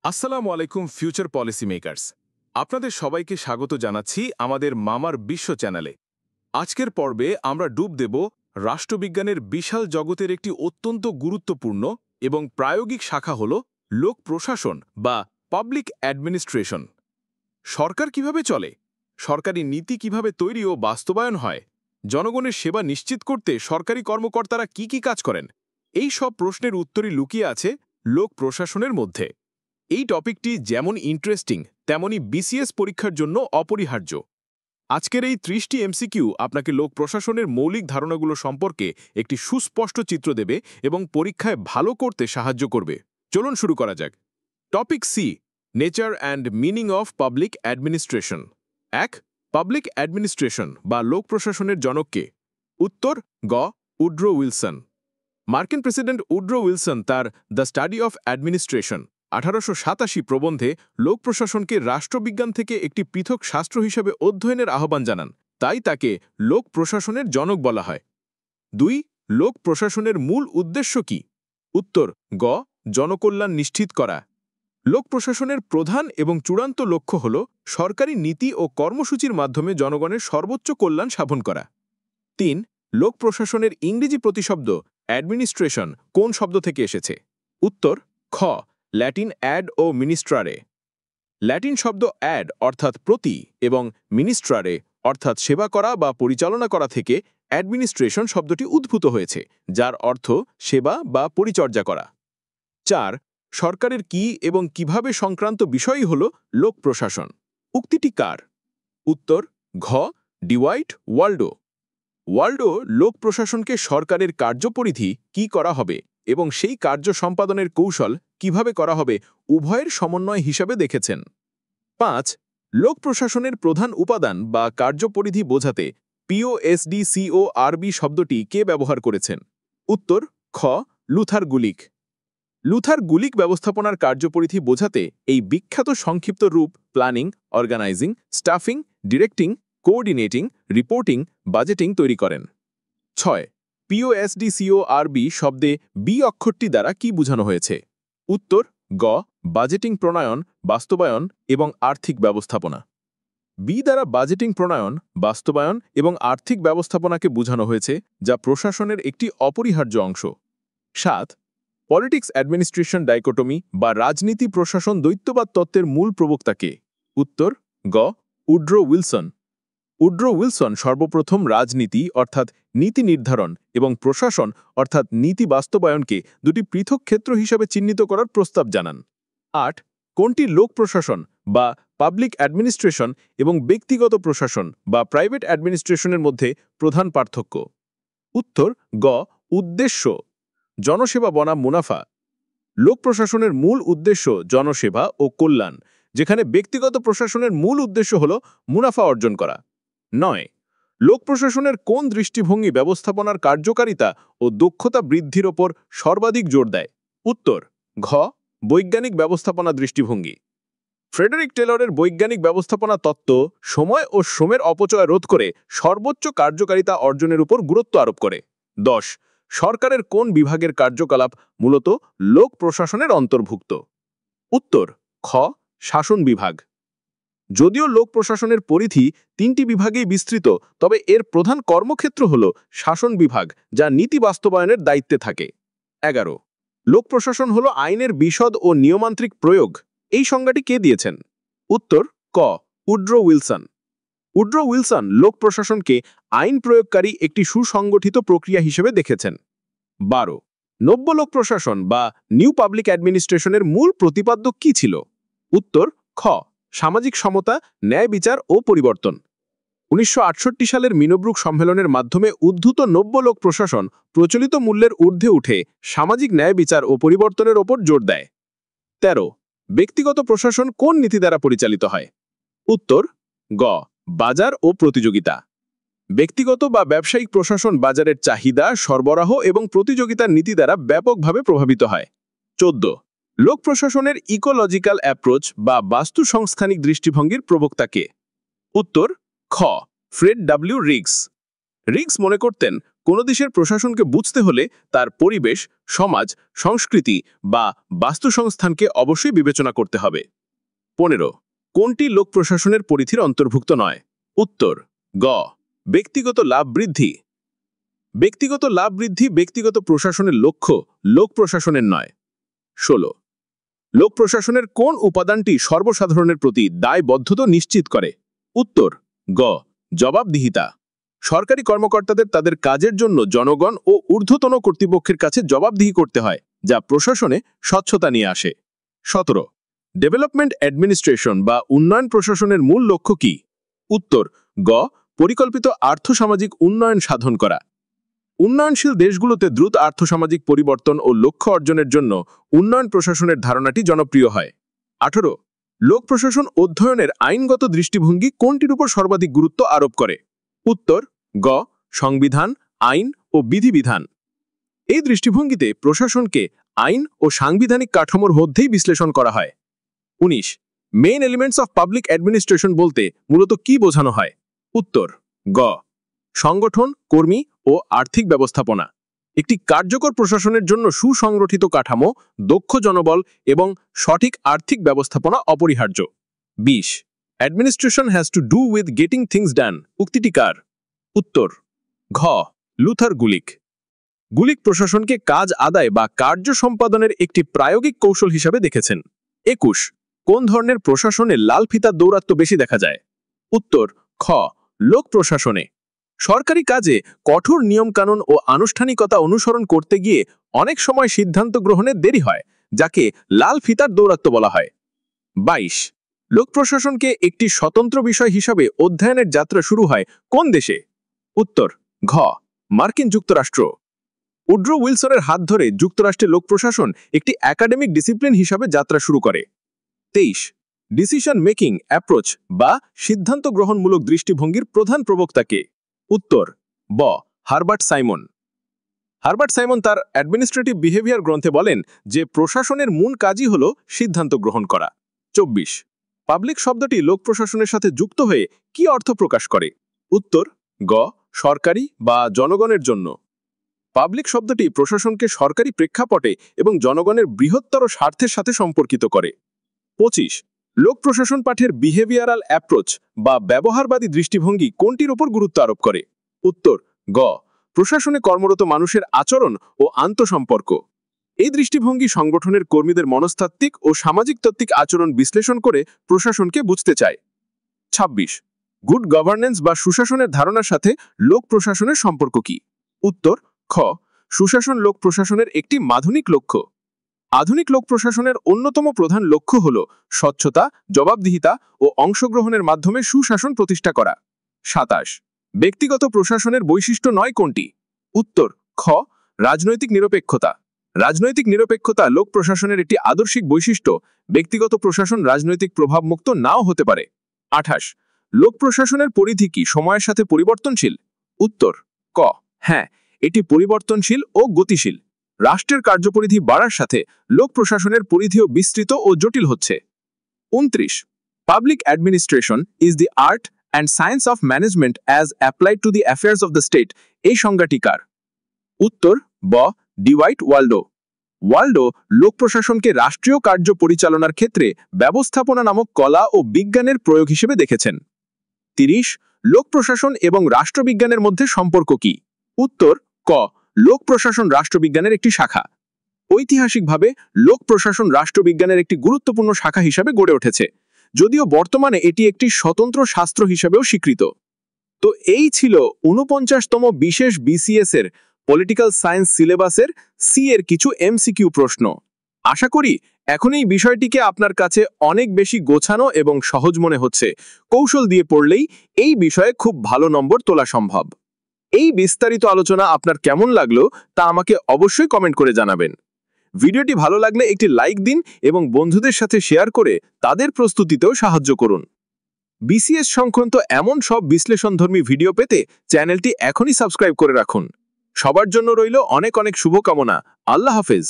আসসালামু আলাইকুম future policy makers. আপনাদের সবাইকে স্বাগত জানাচ্ছি আমাদের মামার বিশ্ব চ্যানেলে। আজকের পর্বে আমরা ডুব দেব রাষ্ট্রবিজ্ঞানের বিশাল জগতের একটি অত্যন্ত গুরুত্বপূর্ণ এবং প্রায়োগিক শাখা হল লোক প্রশাসন বা পাবলিক অ্যাডমিনিস্ট্রেশন। সরকার কিভাবে চলে, সরকারি নীতি কিভাবে তৈরি ও বাস্তবায়ন হয়, জনগণের সেবা নিশ্চিত করতে সরকারি কর্মকর্তারা কি কাজ করেন, এই সব প্রশ্নের উত্তরই লুকিয়ে আছে লোক প্রশাসনের মধ্যে। এই টপিকটি যেমন ইন্টারেস্টিং তেমনি বিসিএস পরীক্ষার জন্য অপরিহার্য। আজকের এই 30টি এমসিকিউ আপনাকে লোক প্রশাসনের মৌলিক ধারণাগুলো সম্পর্কে একটি সুস্পষ্ট চিত্র দেবে এবং পরীক্ষায় ভালো করতে সাহায্য করবে। চলুন শুরু করা যাক। Topic C, nature and meaning of public administration. 1. Public administration বা লোক প্রশাসনের জনককে। উত্তর গ. Woodrow Wilson. মার্কিন প্রেসিডেন্ট উড্রো উইলসন তার দ্য স্টাডি অফ অ্যাডমিনিস্ট্রেশন 1887 প্রবন্ধে লোক প্রশাসনকে রাষ্ট্রবিজ্ঞান থেকে একটি পৃথক শাস্ত্র হিসেবে অধ্যয়নের আহ্বান জানান, তাই তাকে লোক প্রশাসনের জনক বলা হয়। 2. লোক প্রশাসনের মূল উদ্দেশ্য কি? উত্তর গ. জনকল্যাণ নিশ্চিত করা। লোক প্রশাসনের প্রধান এবং চূড়ান্ত লক্ষ্য হল সরকারি নীতি ও কর্মসূচির মাধ্যমে জনগণের সর্বোচ্চ কল্যাণ সাধন করা। 3. লোক প্রশাসনের ইংরেজি প্রতিশব্দ অ্যাডমিনিস্ট্রেশন কোন শব্দ থেকে এসেছে? উত্তর খ. ল্যাটিন অ্যাড ও মিনিস্ট্রারে। ল্যাটিন শব্দ অ্যাড অর্থাৎ প্রতি এবং মিনিস্ট্রারে অর্থাৎ সেবা করা বা পরিচালনা করা থেকে অ্যাডমিনিস্ট্রেশন শব্দটি উদ্ভূত হয়েছে, যার অর্থ সেবা বা পরিচর্যা করা। 4. সরকারের কি এবং কিভাবে সংক্রান্ত বিষয়ই হল লোক প্রশাসন। উক্তিটি কার? উত্তর ঘ. ডিওয়াইট ওয়াল্ডো। ওয়াল্ডো লোক প্রশাসনকে সরকারের কার্যপরিধি কি করা হবে এবং সেই কার্য সম্পাদনের কৌশল কিভাবে করা হবে উভয়ের সমন্বয় হিসাবে দেখেছেন। 5. লোক প্রশাসনের প্রধান উপাদান বা কার্যপরিধি বোঝাতে পিওএসডিসিওআরবি শব্দটি কে ব্যবহার করেছেন? উত্তর খ. লুথার গুলিক। লুথার গুলিক ব্যবস্থাপনার কার্যপরিধি বোঝাতে এই বিখ্যাত সংক্ষিপ্ত রূপ planning, organizing, staffing, directing, coordinating, reporting, budgeting তৈরি করেন। 6. পিওএসডিসিওআরবি শব্দে বি অক্ষরটি দ্বারা কি বোঝানো হয়েছে? উত্তর গ. বাজেটিং প্রণয়ন, বাস্তবায়ন এবং আর্থিক ব্যবস্থাপনা। বি দ্বারা বাজেটিং প্রণয়ন, বাস্তবায়ন এবং আর্থিক ব্যবস্থাপনাকে বোঝানো হয়েছে, যা প্রশাসনের একটি অপরিহার্য অংশ। 7. পলিটিক্স অ্যাডমিনিস্ট্রেশন ডাইকোটমি বা রাজনীতি প্রশাসন দ্বৈতবাদ তত্ত্বের মূল প্রবক্তা কে? উত্তর গ. Woodrow Wilson. উড্রো উইলসন সর্বপ্রথম রাজনীতি অর্থাৎ নীতি নির্ধারণ এবং প্রশাসন অর্থাৎ নীতি বাস্তবায়নকে দুটি পৃথক ক্ষেত্র হিসাবে চিহ্নিত করার প্রস্তাব জানান। 8. কোনটি লোক প্রশাসন বা পাবলিক অ্যাডমিনিস্ট্রেশন এবং ব্যক্তিগত প্রশাসন বা প্রাইভেট অ্যাডমিনিস্ট্রেশনের মধ্যে প্রধান পার্থক্য? উত্তর গ. উদ্দেশ্য। জনসেবা বনাম মুনাফা। লোক প্রশাসনের মূল উদ্দেশ্য জনসেবা ও কল্যাণ, যেখানে ব্যক্তিগত প্রশাসনের মূল উদ্দেশ্য হল মুনাফা অর্জন করা। 9. লোক প্রশাসনের কোন দৃষ্টিভঙ্গি ব্যবস্থাপনার কার্যকারিতা ও দক্ষতা বৃদ্ধির ওপর সর্বাধিক জোর দেয়? উত্তর ঘ. বৈজ্ঞানিক ব্যবস্থাপনা দৃষ্টিভঙ্গি। ফ্রেডারিক টেলরের বৈজ্ঞানিক ব্যবস্থাপনা তত্ত্ব সময় ও শ্রমের অপচয় রোধ করে সর্বোচ্চ কার্যকারিতা অর্জনের উপর গুরুত্ব আরোপ করে। 10. সরকারের কোন বিভাগের কার্যকলাপ মূলত লোক প্রশাসনের অন্তর্ভুক্ত? উত্তর খ. শাসন বিভাগ। যদিও লোক প্রশাসনের পরিধি 3টি বিভাগেই বিস্তৃত, তবে এর প্রধান কর্মক্ষেত্র হল শাসন বিভাগ, যা নীতি বাস্তবায়নের দায়িত্বে থাকে। 11. লোক প্রশাসন হল আইনের বিশদ ও নিয়মান্ত্রিক প্রয়োগ। এই সংজ্ঞাটি কে দিয়েছেন? উত্তর ক. Woodrow Wilson. উড্রো উইলসন লোক প্রশাসনকে আইন প্রয়োগকারী একটি সুসংগঠিত প্রক্রিয়া হিসেবে দেখেছেন। 12. নব্য লোক প্রশাসন বা নিউ পাবলিক অ্যাডমিনিস্ট্রেশনের মূল প্রতিপাদ্য কি ছিল? উত্তর খ. সামাজিক সমতা, ন্যায় বিচার ও পরিবর্তন। 1968 সালের মিনোব্রুক সম্মেলনের মাধ্যমে উদ্ভূত নব্য লোক প্রশাসন প্রচলিত মূল্যের ঊর্ধ্বে উঠে সামাজিক ন্যায় বিচার ও পরিবর্তনের ওপর জোর দেয়। 13. ব্যক্তিগত প্রশাসন কোন নীতি দ্বারা পরিচালিত হয়? উত্তর গ. বাজার ও প্রতিযোগিতা। ব্যক্তিগত বা ব্যবসায়িক প্রশাসন বাজারের চাহিদা, সরবরাহ এবং প্রতিযোগিতার নীতি দ্বারা ব্যাপকভাবে প্রভাবিত হয়। 14. লোক প্রশাসনের ইকোলজিক্যাল অ্যাপ্রোচ বা বাস্তু সংস্থানিক দৃষ্টিভঙ্গির প্রবক্তা কে? উত্তর খ. Fred W rigs. রিগস মনে করতেন কোনো দেশের প্রশাসনকে বুঝতে হলে তার পরিবেশ, সমাজ, সংস্কৃতি বা বাস্তুসংস্থানকে অবশ্যই বিবেচনা করতে হবে। 15 কোনটি লোক প্রশাসনের পরিধির অন্তর্ভুক্ত নয়? উত্তর গ ব্যক্তিগত লাভ বৃদ্ধি। ব্যক্তিগত লাভ বৃদ্ধি ব্যক্তিগত প্রশাসনের লক্ষ্য, লোক প্রশাসনের নয়। 16 লোক প্রশাসনের কোন উপাদানটি সর্বসাধারণের প্রতি দায়বদ্ধতা নিশ্চিত করে? উত্তর গ জবাবদিহিতা। সরকারি কর্মকর্তাদের তাদের কাজের জন্য জনগণ ও ঊর্ধ্বতন কর্তৃপক্ষের কাছে জবাবদিহি করতে হয়, যা প্রশাসনে স্বচ্ছতা নিয়ে আসে। 17 ডেভেলপমেন্ট অ্যাডমিনিস্ট্রেশন বা উন্নয়ন প্রশাসনের মূল লক্ষ্য কি? উত্তর গ পরিকল্পিত আর্থসামাজিক উন্নয়ন সাধন করা। উন্নয়নশীল দেশগুলোতে দ্রুত আর্থসামাজিক পরিবর্তন ও লক্ষ্য অর্জনের জন্য উন্নয়ন প্রশাসনের ধারণাটি জনপ্রিয় হয়। 18 লোক প্রশাসন অধ্যয়নের আইনগত দৃষ্টিভঙ্গি কোনটির উপর সর্বাধিক গুরুত্ব আরোপ করে? উত্তর গ সংবিধান, আইন ও বিধিবিধান। এই দৃষ্টিভঙ্গিতে প্রশাসনকে আইন ও সাংবিধানিক কাঠামোর মধ্যেই বিশ্লেষণ করা হয়। 19 main elements of public administration বলতে মূলত কি বোঝানো হয়? উত্তর গ সংগঠন, কর্মী ও আর্থিক ব্যবস্থাপনা। একটি কার্যকর প্রশাসনের জন্য সুসংগঠিত কাঠামো, দক্ষ জনবল এবং সঠিক আর্থিক ব্যবস্থাপনা অপরিহার্য। 20 administration has to do with getting things done উক্তিটি কার? উত্তর ঘ লুথার গুলিক। গুলিক প্রশাসনকে কাজ আদায় বা কার্য সম্পাদনের একটি প্রায়োগিক কৌশল হিসাবে দেখেছেন। 21 কোন ধরনের প্রশাসনে লাল ফিতার দৌরাত্ম্য বেশি দেখা যায়? উত্তর খ লোক প্রশাসনে। সরকারি কাজে কঠোর নিয়মকানুন ও আনুষ্ঠানিকতা অনুসরণ করতে গিয়ে অনেক সময় সিদ্ধান্ত গ্রহণে দেরি হয়, যাকে লাল ফিতার দৌরাত্ম্য বলা হয়। 22 লোক প্রশাসনকে একটি স্বতন্ত্র বিষয় হিসাবে অধ্যয়নের যাত্রা শুরু হয় কোন দেশে? উত্তর ঘ মার্কিন যুক্তরাষ্ট্র। উড্রো উইলসনের হাত ধরে যুক্তরাষ্ট্রে লোক প্রশাসন একটি একাডেমিক ডিসিপ্লিন হিসাবে যাত্রা শুরু করে। 23 ডিসিশন মেকিং অ্যাপ্রোচ বা সিদ্ধান্ত গ্রহণমূলক দৃষ্টিভঙ্গির প্রধান প্রবক্তা কে? উত্তর ব হারবার্ট সাইমন। হারবার্ট সাইমন তার অ্যাডমিনিস্ট্রেটিভ বিহেভিয়ার গ্রন্থে বলেন যে প্রশাসনের মূল কাজই হল সিদ্ধান্ত গ্রহণ করা। 24 পাবলিক শব্দটি লোক প্রশাসনের সাথে যুক্ত হয়ে কি অর্থ প্রকাশ করে? উত্তর গ সরকারি বা জনগণের জন্য। পাবলিক শব্দটি প্রশাসনকে সরকারি প্রেক্ষাপটে এবং জনগণের বৃহত্তর স্বার্থের সাথে সম্পর্কিত করে। 25 লোক প্রশাসন পাঠের বিহেভিয়ারাল অ্যাপ্রোচ বা ব্যবহারবাদী দৃষ্টিভঙ্গি কোনটির উপর গুরুত্ব আরোপ করে? উত্তর গ প্রশাসনে কর্মরত মানুষের আচরণ ও আন্তঃসম্পর্ক। এই দৃষ্টিভঙ্গি সংগঠনের কর্মীদের মনস্তাত্ত্বিক ও সামাজিক তাত্ত্বিক আচরণ বিশ্লেষণ করে প্রশাসনকে বুঝতে চায়। 26 গুড গভর্নেন্স বা সুশাসনের ধারণার সাথে লোক প্রশাসনের সম্পর্ক কি? উত্তর খ সুশাসন লোক প্রশাসনের একটি মাধ্যমিক লক্ষ্য। আধুনিক লোক প্রশাসনের অন্যতম প্রধান লক্ষ্য হল স্বচ্ছতা, জবাবদিহিতা ও অংশগ্রহণের মাধ্যমে সুশাসন প্রতিষ্ঠা করা। 27 ব্যক্তিগত প্রশাসনের বৈশিষ্ট্য নয় কোনটি? উত্তর খ রাজনৈতিক নিরপেক্ষতা। রাজনৈতিক নিরপেক্ষতা লোক প্রশাসনের একটি আদর্শিক বৈশিষ্ট্য। ব্যক্তিগত প্রশাসন রাজনৈতিক প্রভাবমুক্ত নাও হতে পারে। 28 লোক প্রশাসনের পরিধি কি সময়ের সাথে পরিবর্তনশীল? উত্তর ক হ্যাঁ, এটি পরিবর্তনশীল ও গতিশীল। রাষ্ট্রের কার্যপরিধি বাড়ার সাথে লোক প্রশাসনের পরিধিও বিস্তৃত ও জটিল হচ্ছে। 29 public administration is the art and science of management as applied to the affairs of the state. এই সংজ্ঞাটি কার? উত্তর ব ডিওয়াইট ওয়াল্ডো। ওয়াল্ডো লোক প্রশাসনকে রাষ্ট্রীয় কার্য পরিচালনার ক্ষেত্রে ব্যবস্থাপনা নামক কলা ও বিজ্ঞানের প্রয়োগ হিসেবে দেখেছেন। 30 লোক প্রশাসন এবং রাষ্ট্রবিজ্ঞানের মধ্যে সম্পর্ক কি? উত্তর ক লোক প্রশাসন রাষ্ট্রবিজ্ঞানের একটি শাখা। ঐতিহাসিকভাবে লোক প্রশাসন রাষ্ট্রবিজ্ঞানের একটি গুরুত্বপূর্ণ শাখা হিসাবে গড়ে উঠেছে, যদিও বর্তমানে এটি একটি স্বতন্ত্র শাস্ত্র হিসাবেও স্বীকৃত। তো এই ছিল 49তম বিশেষ বিসিএস এর পলিটিক্যাল সায়েন্স সিলেবাসের সি এর কিছু এমসিকিউ প্রশ্ন। আশা করি এখন এই বিষয়টিকে আপনার কাছে অনেক বেশি গোছানো এবং সহজ মনে হচ্ছে। কৌশল দিয়ে পড়লেই এই বিষয়ে খুব ভালো নম্বর তোলা সম্ভব। এই বিস্তারিত আলোচনা আপনার কেমন লাগলো তা আমাকে অবশ্যই কমেন্ট করে জানাবেন। ভিডিওটি ভালো লাগলে একটি লাইক দিন এবং বন্ধুদের সাথে শেয়ার করে তাদের প্রস্তুতিতেও সাহায্য করুন। বিসিএস সংক্রান্ত এমন সব বিশ্লেষণধর্মী ভিডিও পেতে চ্যানেলটি এখনই সাবস্ক্রাইব করে রাখুন। সবার জন্য রইল অনেক অনেক শুভকামনা। আল্লাহ হাফেজ।